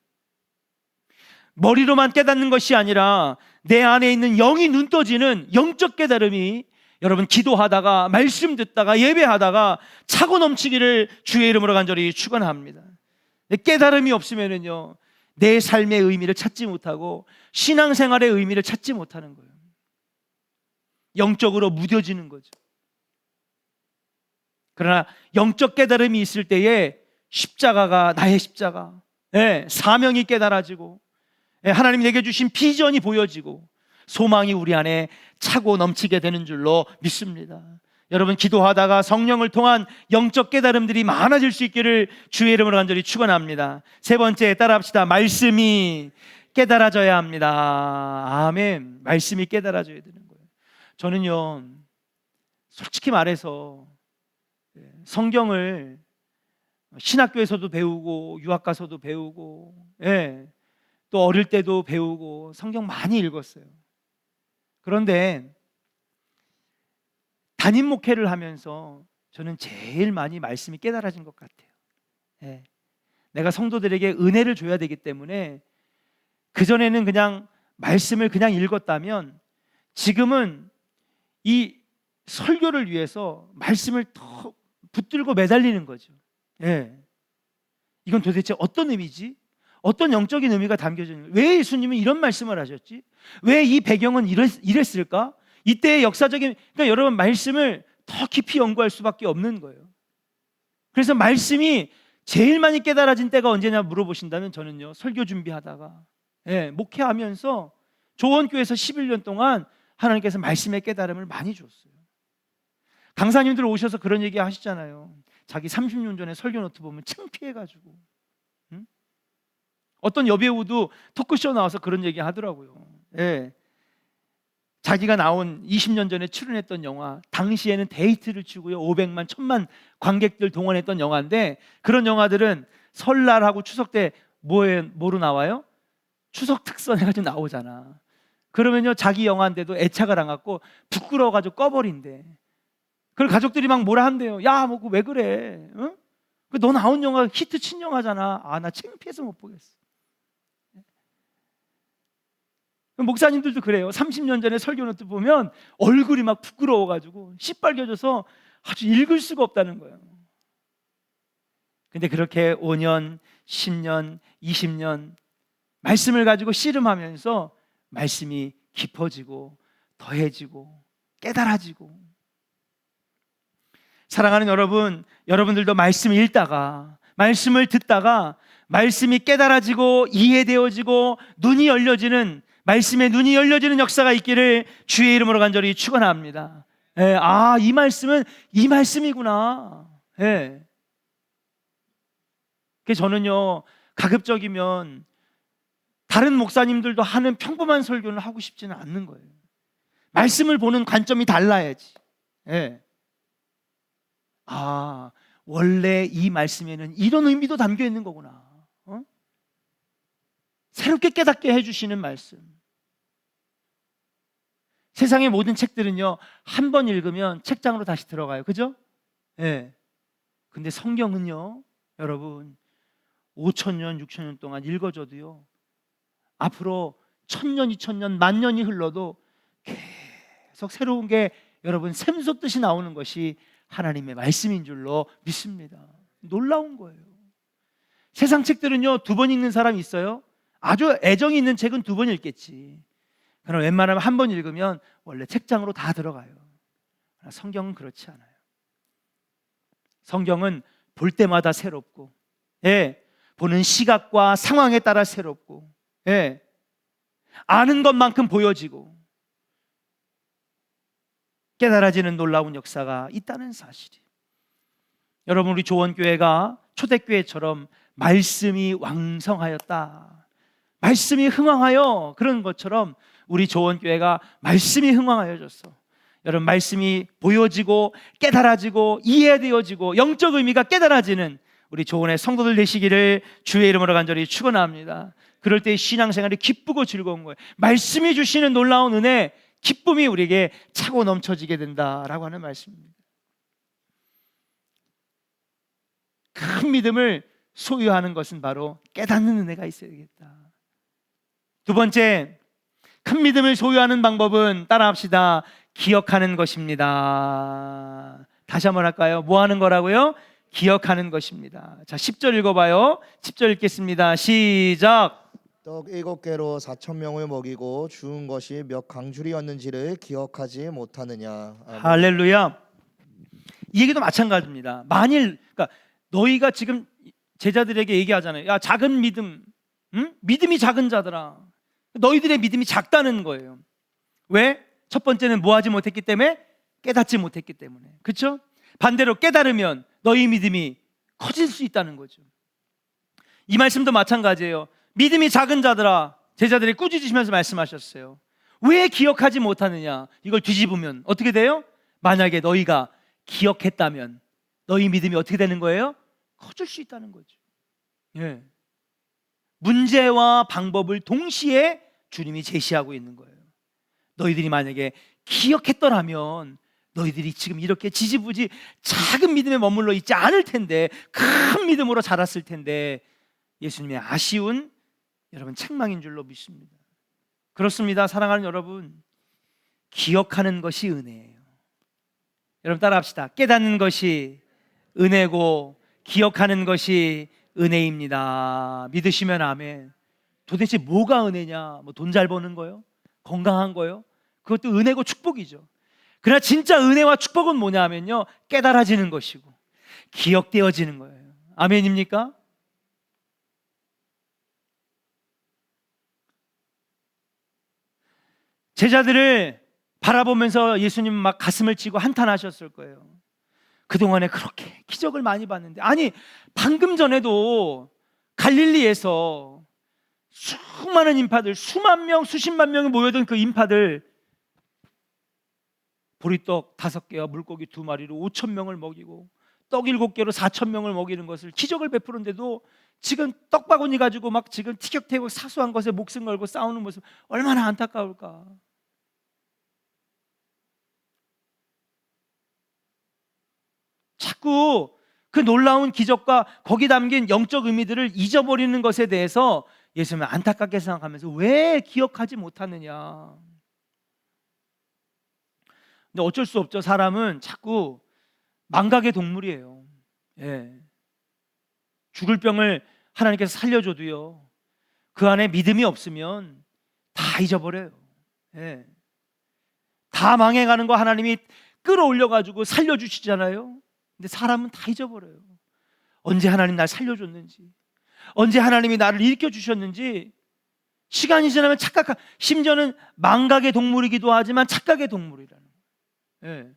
머리로만 깨닫는 것이 아니라 내 안에 있는 영이 눈떠지는 영적 깨달음이 여러분 기도하다가 말씀 듣다가 예배하다가 차고 넘치기를 주의 이름으로 간절히 축원합니다. 깨달음이 없으면은요, 내 삶의 의미를 찾지 못하고 신앙생활의 의미를 찾지 못하는 거예요. 영적으로 무뎌지는 거죠. 그러나 영적 깨달음이 있을 때에 십자가가 나의 십자가, 사명이 깨달아지고, 하나님이 내게 주신 비전이 보여지고, 소망이 우리 안에 차고 넘치게 되는 줄로 믿습니다. 여러분, 기도하다가 성령을 통한 영적 깨달음들이 많아질 수 있기를 주의 이름으로 간절히 축원합니다. 세 번째, 따라합시다. 말씀이 깨달아져야 합니다. 아멘. 말씀이 깨달아져야 되는 거예요. 저는요, 솔직히 말해서 성경을 신학교에서도 배우고 유학 가서도 배우고, 또 어릴 때도 배우고 성경 많이 읽었어요. 그런데 담임 목회를 하면서 저는 제일 많이 말씀이 깨달아진 것 같아요. 내가 성도들에게 은혜를 줘야 되기 때문에 그전에는 그냥 말씀을 그냥 읽었다면 지금은 이 설교를 위해서 말씀을 더 붙들고 매달리는 거죠. 이건 도대체 어떤 의미지? 어떤 영적인 의미가 담겨져 있는 거예요? 왜 예수님은 이런 말씀을 하셨지? 왜 이 배경은 이랬을까? 이때의 역사적인, 그러니까 여러분, 말씀을 더 깊이 연구할 수밖에 없는 거예요. 그래서 말씀이 제일 많이 깨달아진 때가 언제냐 물어보신다면 저는요, 설교 준비하다가, 목회하면서 조원교회에서 11년 동안 하나님께서 말씀의 깨달음을 많이 줬어요. 강사님들 오셔서 그런 얘기 하시잖아요. 자기 30년 전에 설교 노트 보면 창피해가지고. 어떤 여배우도 토크쇼 나와서 그런 얘기 하더라고요. 자기가 나온 20년 전에 출연했던 영화, 당시에는 데이트를 치고요 500만, 1000만 관객들 동원했던 영화인데, 그런 영화들은 설날하고 추석 때 뭐로 나와요? 추석 특선 해가지고 나오잖아. 그러면요, 자기 영화인데도 애착을 안 갖고 부끄러워가지고 꺼버린대. 그걸 가족들이 막 뭐라 한대요. 야, 뭐 왜 그래? 응? 너 나온 영화 히트 친 영화잖아. 아, 나 창피해서 못 보겠어. 목사님들도 그래요. 30년 전에 설교 노트 보면 얼굴이 막 부끄러워가지고 시빨개져서 아주 읽을 수가 없다는 거예요. 근데 그렇게 5년, 10년, 20년 말씀을 가지고 씨름하면서 말씀이 깊어지고 더해지고 깨달아지고. 사랑하는 여러분, 여러분들도 말씀을 읽다가, 말씀을 듣다가 말씀이 깨달아지고 이해되어지고 눈이 열려지는, 말씀에 눈이 열려지는 역사가 있기를 주의 이름으로 간절히 축원합니다. 이 말씀은 이 말씀이구나. 그래서 저는요, 가급적이면 다른 목사님들도 하는 평범한 설교를 하고 싶지는 않는 거예요. 말씀을 보는 관점이 달라야지. 원래 이 말씀에는 이런 의미도 담겨 있는 거구나. 새롭게 깨닫게 해주시는 말씀. 세상의 모든 책들은요, 한 번 읽으면 책장으로 다시 들어가요. 그죠? 근데 성경은요, 여러분, 5,000년, 6,000년 동안 읽어줘도요, 앞으로 1,000년, 2,000년, 만 년이 흘러도 계속 새로운 게 여러분 샘솟듯이 나오는 것이 하나님의 말씀인 줄로 믿습니다. 놀라운 거예요. 세상 책들은요, 2번 읽는 사람이 있어요. 아주 애정이 있는 책은 2번 읽겠지. 그러나 웬만하면 한 번 읽으면 원래 책장으로 다 들어가요. 그러나 성경은 그렇지 않아요. 성경은 볼 때마다 새롭고, 보는 시각과 상황에 따라 새롭고, 아는 것만큼 보여지고 깨달아지는 놀라운 역사가 있다는 사실이. 여러분, 우리 조원교회가 초대교회처럼 말씀이 왕성하였다, 말씀이 흥왕하여, 그런 것처럼 우리 조원교회가 말씀이 흥왕하여졌어. 여러분, 말씀이 보여지고 깨달아지고 이해되어지고 영적 의미가 깨달아지는 우리 조원의 성도들 되시기를 주의 이름으로 간절히 축원합니다. 그럴 때 신앙생활이 기쁘고 즐거운 거예요. 말씀이 주시는 놀라운 은혜, 기쁨이 우리에게 차고 넘쳐지게 된다라고 하는 말씀입니다. 큰 믿음을 소유하는 것은 바로 깨닫는 은혜가 있어야 되겠다. 두 번째, 큰 믿음을 소유하는 방법은 따라합시다. 기억하는 것입니다. 다시 한번 할까요? 뭐 하는 거라고요? 기억하는 것입니다. 자, 10절 읽어봐요. 10절 읽겠습니다. 시작. 떡 7개로 4,000명을 먹이고 죽은 것이 몇 강줄이었는지를 기억하지 못하느냐. 아멘. 할렐루야. 이 얘기도 마찬가지입니다. 만일 그러니까 너희가 지금 제자들에게 얘기하잖아요. 야, 작은 믿음, 응? 믿음이 작은 자들아. 너희들의 믿음이 작다는 거예요. 왜? 첫 번째는 뭐 하지 못했기 때문에? 깨닫지 못했기 때문에. 그렇죠? 반대로 깨달으면 너희 믿음이 커질 수 있다는 거죠. 이 말씀도 마찬가지예요. 믿음이 작은 자들아, 제자들이 꾸짖으시면서 말씀하셨어요. 왜 기억하지 못하느냐? 이걸 뒤집으면 어떻게 돼요? 만약에 너희가 기억했다면 너희 믿음이 어떻게 되는 거예요? 커질 수 있다는 거죠. 예. 문제와 방법을 동시에 주님이 제시하고 있는 거예요. 너희들이 만약에 기억했더라면 너희들이 지금 이렇게 지지부지 작은 믿음에 머물러 있지 않을 텐데, 큰 믿음으로 자랐을 텐데, 예수님의 아쉬운 여러분 책망인 줄로 믿습니다. 그렇습니다. 사랑하는 여러분, 기억하는 것이 은혜예요. 여러분 따라합시다. 깨닫는 것이 은혜고 기억하는 것이 은혜입니다. 믿으시면 아멘. 도대체 뭐가 은혜냐? 뭐 돈 잘 버는 거요? 건강한 거요? 그것도 은혜고 축복이죠. 그러나 진짜 은혜와 축복은 뭐냐 하면요, 깨달아지는 것이고 기억되어지는 거예요. 아멘입니까? 제자들을 바라보면서 예수님 막 가슴을 치고 한탄하셨을 거예요. 그동안에 그렇게 기적을 많이 봤는데, 아니 방금 전에도 갈릴리에서 수많은 인파들, 수만 명, 수십만 명이 모여든 그 인파들, 보리떡 5개와 물고기 2마리로 5,000명을 먹이고 떡 7개로 4,000명을 먹이는 것을 기적을 베푸는데도 지금 떡바구니 가지고 막 지금 티격태격 사소한 것에 목숨 걸고 싸우는 모습 얼마나 안타까울까. 자꾸 그 놀라운 기적과 거기 담긴 영적 의미들을 잊어버리는 것에 대해서 예수님은 안타깝게 생각하면서 왜 기억하지 못하느냐. 근데 어쩔 수 없죠. 사람은 자꾸 망각의 동물이에요. 예. 죽을 병을 하나님께서 살려줘도요, 그 안에 믿음이 없으면 다 잊어버려요. 예. 다 망해가는 거 하나님이 끌어올려가지고 살려주시잖아요. 근데 사람은 다 잊어버려요. 언제 하나님 날 살려줬는지, 언제 하나님이 나를 일으켜 주셨는지. 시간이 지나면 심지어는 망각의 동물이기도 하지만 착각의 동물이라는 거예요. 예.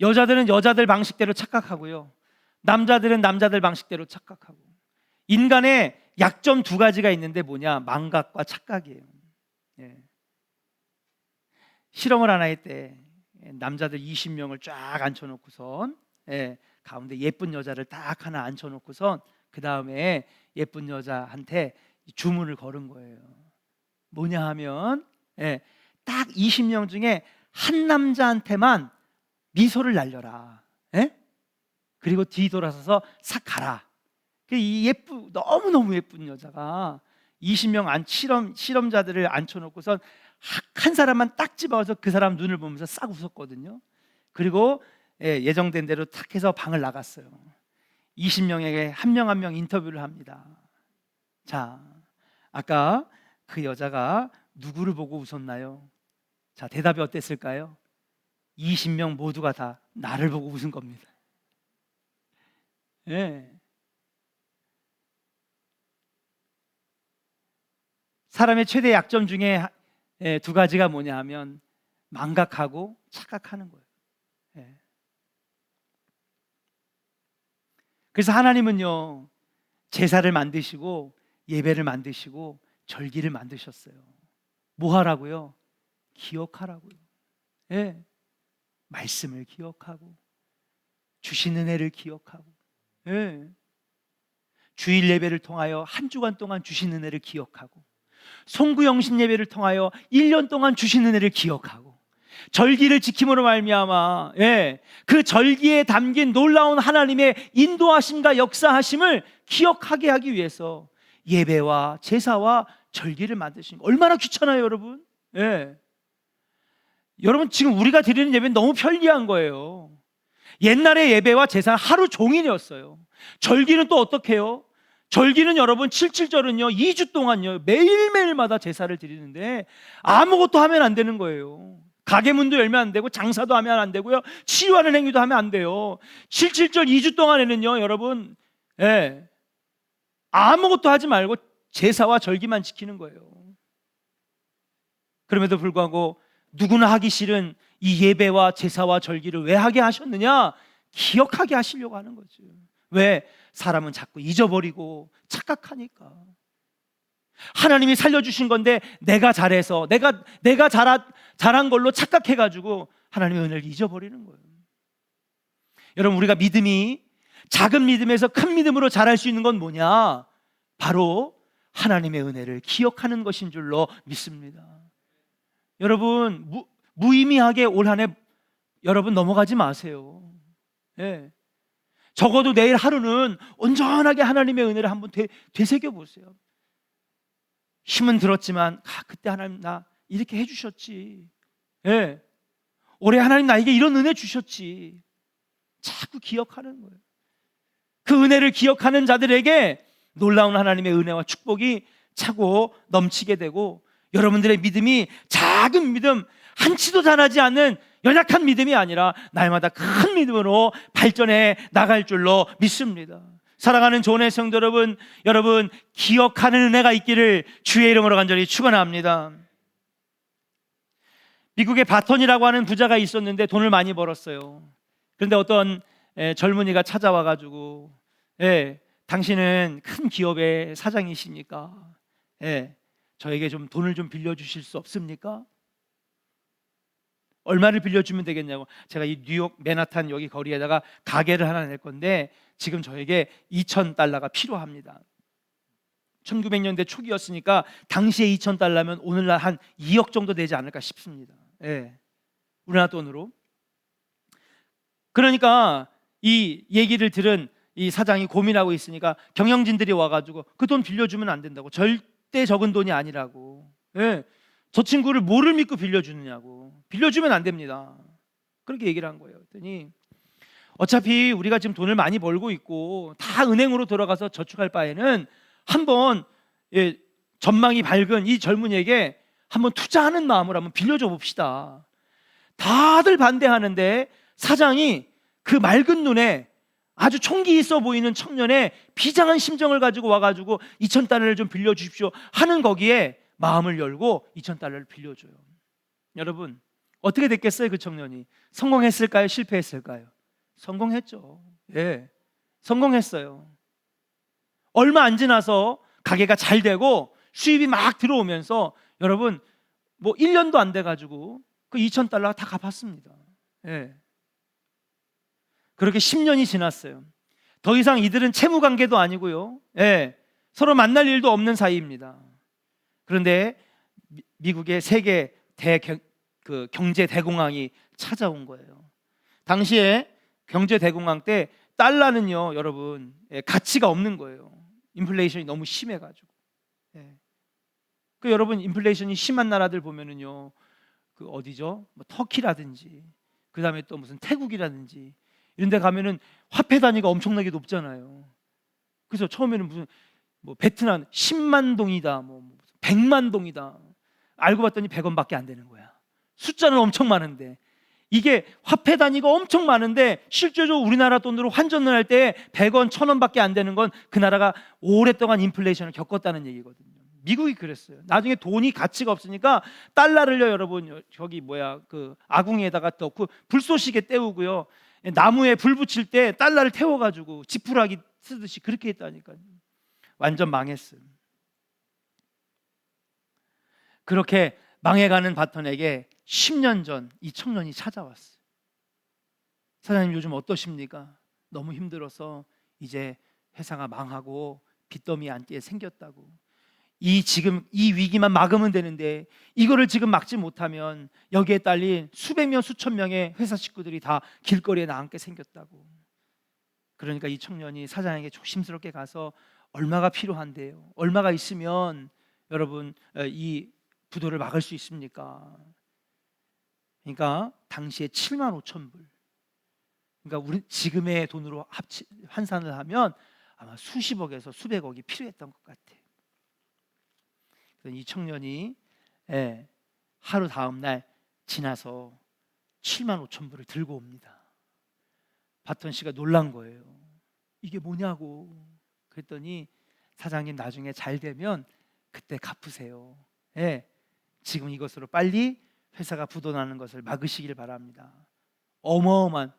여자들은 여자들 방식대로 착각하고요, 남자들은 남자들 방식대로 착각하고. 인간의 약점 2가지가 있는데 뭐냐? 망각과 착각이에요. 예. 실험을 하나 했대. 남자들 20명을 쫙 앉혀놓고선, 예, 가운데 예쁜 여자를 딱 하나 앉혀놓고선 그 다음에 예쁜 여자한테 주문을 걸은 거예요. 뭐냐 하면, 예, 딱 20명 중에 한 남자한테만 미소를 날려라. 예? 그리고 뒤돌아서서 싹 가라. 이 너무너무 예쁜 여자가 20명 실험자들을 앉혀놓고선 한 사람만 딱 집어서 그 사람 눈을 보면서 싹 웃었거든요. 그리고 예정된 대로 탁 해서 방을 나갔어요. 20명에게 한 명 한 명 인터뷰를 합니다. 자, 아까 그 여자가 누구를 보고 웃었나요? 자, 대답이 어땠을까요? 20명 모두가 다 나를 보고 웃은 겁니다. 예. 사람의 최대 약점 중에 2가지가 뭐냐 하면 망각하고 착각하는 거예요. 예. 그래서 하나님은요, 제사를 만드시고 예배를 만드시고 절기를 만드셨어요. 뭐 하라고요? 기억하라고요. 예. 말씀을 기억하고 주신 은혜를 기억하고, 예. 주일 예배를 통하여 한 주간 동안 주신 은혜를 기억하고, 송구영신 예배를 통하여 1년 동안 주신 은혜를 기억하고, 절기를 지킴으로 말미암아, 예, 그 절기에 담긴 놀라운 하나님의 인도하심과 역사하심을 기억하게 하기 위해서 예배와 제사와 절기를 만드신 거. 얼마나 귀찮아요, 여러분. 예. 여러분, 지금 우리가 드리는 예배는 너무 편리한 거예요. 옛날의 예배와 제사는 하루 종일이었어요. 절기는 또 어떻게 해요? 절기는 여러분 7.7절은요 2주 동안요 매일매일마다 제사를 드리는데 아무것도 하면 안 되는 거예요. 가게 문도 열면 안 되고 장사도 하면 안 되고요. 치유하는 행위도 하면 안 돼요. 7.7절 2주 동안에는요, 여러분, 아무것도 하지 말고 제사와 절기만 지키는 거예요. 그럼에도 불구하고 누구나 하기 싫은 이 예배와 제사와 절기를 왜 하게 하셨느냐? 기억하게 하시려고 하는 거죠. 왜? 사람은 자꾸 잊어버리고 착각하니까. 하나님이 살려주신 건데 내가 잘해서 내가 잘한 걸로 착각해가지고 하나님의 은혜를 잊어버리는 거예요. 여러분, 우리가 믿음이 작은 믿음에서 큰 믿음으로 자랄 수 있는 건 뭐냐? 바로 하나님의 은혜를 기억하는 것인 줄로 믿습니다. 여러분, 무의미하게 올 한 해 여러분 넘어가지 마세요. 적어도 내일 하루는 온전하게 하나님의 은혜를 한번 되새겨 보세요. 힘은 들었지만 그때 하나님 나 이렇게 해주셨지. 올해 하나님 나에게 이런 은혜 주셨지. 자꾸 기억하는 거예요. 그 은혜를 기억하는 자들에게 놀라운 하나님의 은혜와 축복이 차고 넘치게 되고, 여러분들의 믿음이 작은 믿음, 한치도 자라지 않는 연약한 믿음이 아니라 날마다 큰 믿음으로 발전해 나갈 줄로 믿습니다. 사랑하는 조은의 성도 여러분 기억하는 은혜가 있기를 주의 이름으로 간절히 축원합니다. 미국에 바턴이라고 하는 부자가 있었는데 돈을 많이 벌었어요. 그런데 어떤 젊은이가 찾아와가지고 당신은 큰 기업의 사장이십니까? 저에게 좀 돈을 좀 빌려주실 수 없습니까? 얼마를 빌려주면 되겠냐고. 제가 이 뉴욕 맨하탄 여기 거리에다가 가게를 하나 낼 건데 지금 저에게 $2,000가 필요합니다. 1900년대 초기였으니까 당시에 $2,000면 오늘날 한 2억 정도 되지 않을까 싶습니다. 우리나라 돈으로. 그러니까 이 얘기를 들은 이 사장이 고민하고 있으니까 경영진들이 와가지고 그 돈 빌려주면 안 된다고. 절대 적은 돈이 아니라고. 저 친구를 뭐를 믿고 빌려주느냐고. 빌려주면 안 됩니다. 그렇게 얘기를 한 거예요. 그랬더니 어차피 우리가 지금 돈을 많이 벌고 있고 다 은행으로 돌아가서 저축할 바에는 한번 전망이 밝은 이 젊은이에게 한번 투자하는 마음으로 한번 빌려줘 봅시다. 다들 반대하는데 사장이 그 맑은 눈에 아주 총기 있어 보이는 청년의 비장한 심정을 가지고 와가지고 $2,000를 좀 빌려주십시오 하는 거기에 마음을 열고 $2,000를 빌려줘요. 여러분, 어떻게 됐겠어요? 그 청년이 성공했을까요? 실패했을까요? 성공했죠. 성공했어요. 얼마 안 지나서 가게가 잘 되고 수입이 막 들어오면서 여러분 뭐 1년도 안 돼가지고 그 $2,000다 갚았습니다. 그렇게 10년이 지났어요. 더 이상 이들은 채무 관계도 아니고요. 서로 만날 일도 없는 사이입니다. 그런데 미국의 세계 경제 대공황이 찾아온 거예요. 당시에 경제 대공황 때 달러는요, 여러분 가치가 없는 거예요. 인플레이션이 너무 심해가지고. 그 여러분 인플레이션이 심한 나라들 보면은요, 그 어디죠? 뭐 터키라든지, 그 다음에 또 무슨 태국이라든지 이런 데 가면은 화폐 단위가 엄청나게 높잖아요. 그래서 처음에는 무슨 뭐 베트남 10만 동이다, 뭐 100만 동이다. 알고 봤더니 100원밖에 안 되는 거야. 숫자는 엄청 많은데, 이게 화폐 단위가 엄청 많은데 실제로 우리나라 돈으로 환전을 할 때 100원, 1000원밖에 안 되는 건 그 나라가 오랫동안 인플레이션을 겪었다는 얘기거든요. 미국이 그랬어요. 나중에 돈이 가치가 없으니까 달러를요, 여러분 저기 그 아궁이에다가 넣고 불쏘시개 때우고요, 나무에 불 붙일 때 달러를 태워가지고 지푸라기 쓰듯이 그렇게 했다니까요. 완전 망했어요. 그렇게 망해가는 바턴에게 10년 전 이 청년이 찾아왔어요. 사장님, 요즘 어떠십니까? 너무 힘들어서 이제 회사가 망하고 빚더미 앉게 생겼다고. 지금 이 위기만 막으면 되는데 이거를 지금 막지 못하면 여기에 딸린 수백 명, 수천 명의 회사 식구들이 다 길거리에 나앉게 생겼다고. 그러니까 이 청년이 사장에게 조심스럽게 가서 얼마가 필요한데요? 얼마가 있으면 여러분 이 부도를 막을 수 있습니까? 그러니까 당시에 75,000불. 그러니까 우리 지금의 돈으로 환산을 하면 아마 수십억에서 수백억이 필요했던 것 같아요. 이 청년이 하루 다음 날 지나서 7만 5천 불을 들고 옵니다. 바톤 씨가 놀란 거예요. 이게 뭐냐고. 그랬더니 사장님 나중에 잘 되면 그때 갚으세요. 예, 지금 이것으로 빨리 회사가 부도나는 것을 막으시길 바랍니다. 어마어마한,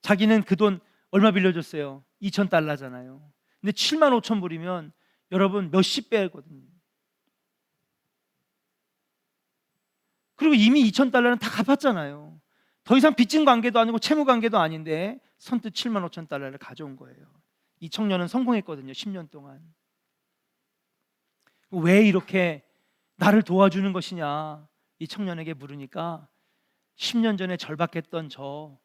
자기는 그 돈 얼마 빌려줬어요? 2,000달러잖아요. 근데 7만 5천 불이면 여러분 몇십 배거든요. 그리고 이미 2,000달러는 다 갚았잖아요. 더 이상 빚진 관계도 아니고 채무 관계도 아닌데 선뜻 7만 5천 달러를 가져온 거예요. 이 청년은 성공했거든요. 10년 동안. 왜 이렇게 나를 도와주는 것이냐 이 청년에게 물으니까 10년 전에 절박했던 저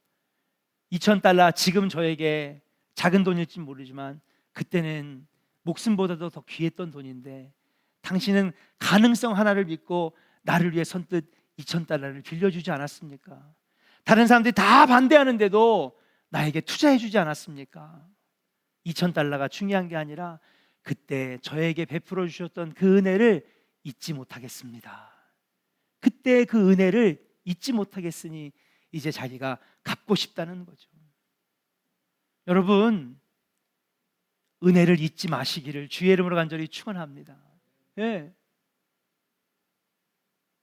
2,000달러 지금 저에게 작은 돈일지 모르지만 그때는 목숨보다도 더 귀했던 돈인데 당신은 가능성 하나를 믿고 나를 위해 선뜻 2,000달러를 빌려주지 않았습니까? 다른 사람들이 다 반대하는데도 나에게 투자해주지 않았습니까? 2,000달러가 중요한 게 아니라 그때 저에게 베풀어 주셨던 그 은혜를 잊지 못하겠습니다. 그때 그 은혜를 잊지 못하겠으니 이제 자기가 갚고 싶다는 거죠. 여러분, 은혜를 잊지 마시기를 주의 이름으로 간절히 축원합니다. 예.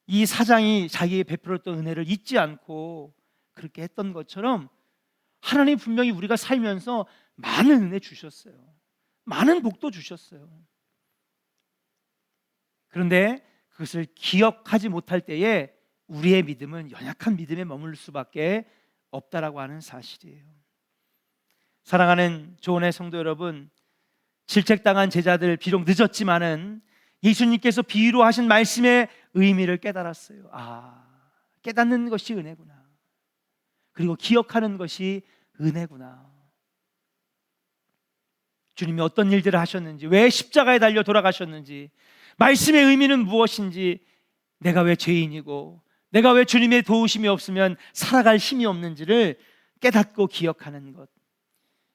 이 사장이 자기에게 베풀었던 은혜를 잊지 않고 그렇게 했던 것처럼 하나님 분명히 우리가 살면서 많은 은혜 주셨어요. 많은 복도 주셨어요. 그런데 그것을 기억하지 못할 때에 우리의 믿음은 연약한 믿음에 머물 수밖에 없다라고 하는 사실이에요. 사랑하는 조은의 성도 여러분, 질책당한 제자들 비록 늦었지만은 예수님께서 비유로 하신 말씀의 의미를 깨달았어요. 깨닫는 것이 은혜구나. 그리고 기억하는 것이 은혜구나. 주님이 어떤 일들을 하셨는지, 왜 십자가에 달려 돌아가셨는지, 말씀의 의미는 무엇인지, 내가 왜 죄인이고 내가 왜 주님의 도우심이 없으면 살아갈 힘이 없는지를 깨닫고 기억하는 것.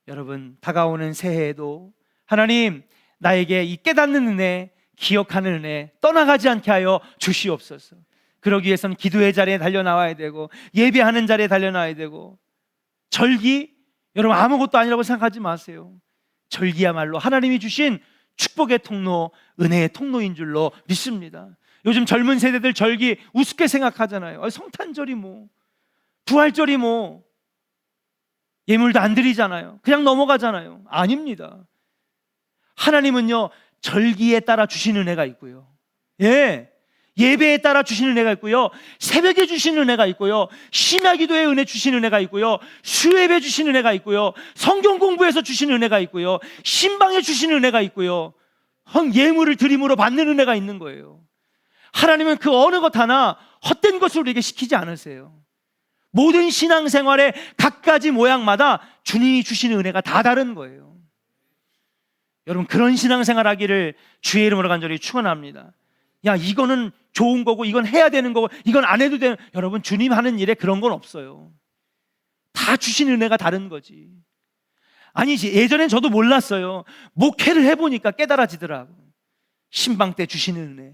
여러분, 다가오는 새해에도 하나님 나에게 이 깨닫는 은혜, 기억하는 은혜 떠나가지 않게 하여 주시옵소서. 그러기 위해서는 기도의 자리에 달려나와야 되고 예배하는 자리에 달려나와야 되고, 절기, 여러분 아무것도 아니라고 생각하지 마세요. 절기야말로 하나님이 주신 축복의 통로, 은혜의 통로인 줄로 믿습니다. 요즘 젊은 세대들 절기 우습게 생각하잖아요. 성탄절이 뭐, 부활절이 뭐, 예물도 안 드리잖아요. 그냥 넘어가잖아요. 아닙니다. 하나님은요, 절기에 따라 주시는 은혜가 있고요, 예배에 따라 주시는 은혜가 있고요, 새벽에 주시는 은혜가 있고요, 심야기도의 은혜 주시는 은혜가 있고요, 수예배 주시는 은혜가 있고요, 성경 공부에서 주시는 은혜가 있고요, 신방에 주시는 은혜가 있고요, 예물을 드림으로 받는 은혜가 있는 거예요. 하나님은 그 어느 것 하나 헛된 것을 우리에게 시키지 않으세요. 모든 신앙생활의 각가지 모양마다 주님이 주시는 은혜가 다 다른 거예요. 여러분, 그런 신앙생활 하기를 주의 이름으로 간절히 축원합니다. 이거는 좋은 거고 이건 해야 되는 거고 이건 안 해도 되는, 여러분 주님 하는 일에 그런 건 없어요. 다 주시는 은혜가 다른 거지. 아니지, 예전엔 저도 몰랐어요. 목회를 해보니까 깨달아지더라고. 신방 때 주시는 은혜,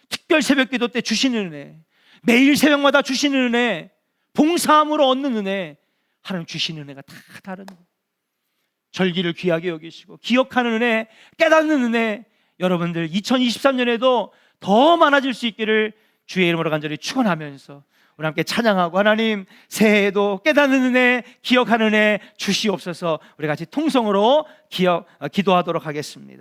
특별 새벽기도 때 주시는 은혜, 매일 새벽마다 주시는 은혜, 봉사함으로 얻는 은혜, 하나님 주시는 은혜가 다 다른 거예요. 절기를 귀하게 여기시고 기억하는 은혜, 깨닫는 은혜, 여러분들 2023년에도 더 많아질 수 있기를 주의 이름으로 간절히 축원하면서 우리 함께 찬양하고, 하나님 새해에도 깨닫는 은혜, 기억하는 은혜 주시옵소서. 우리 같이 통성으로 기도하도록 하겠습니다.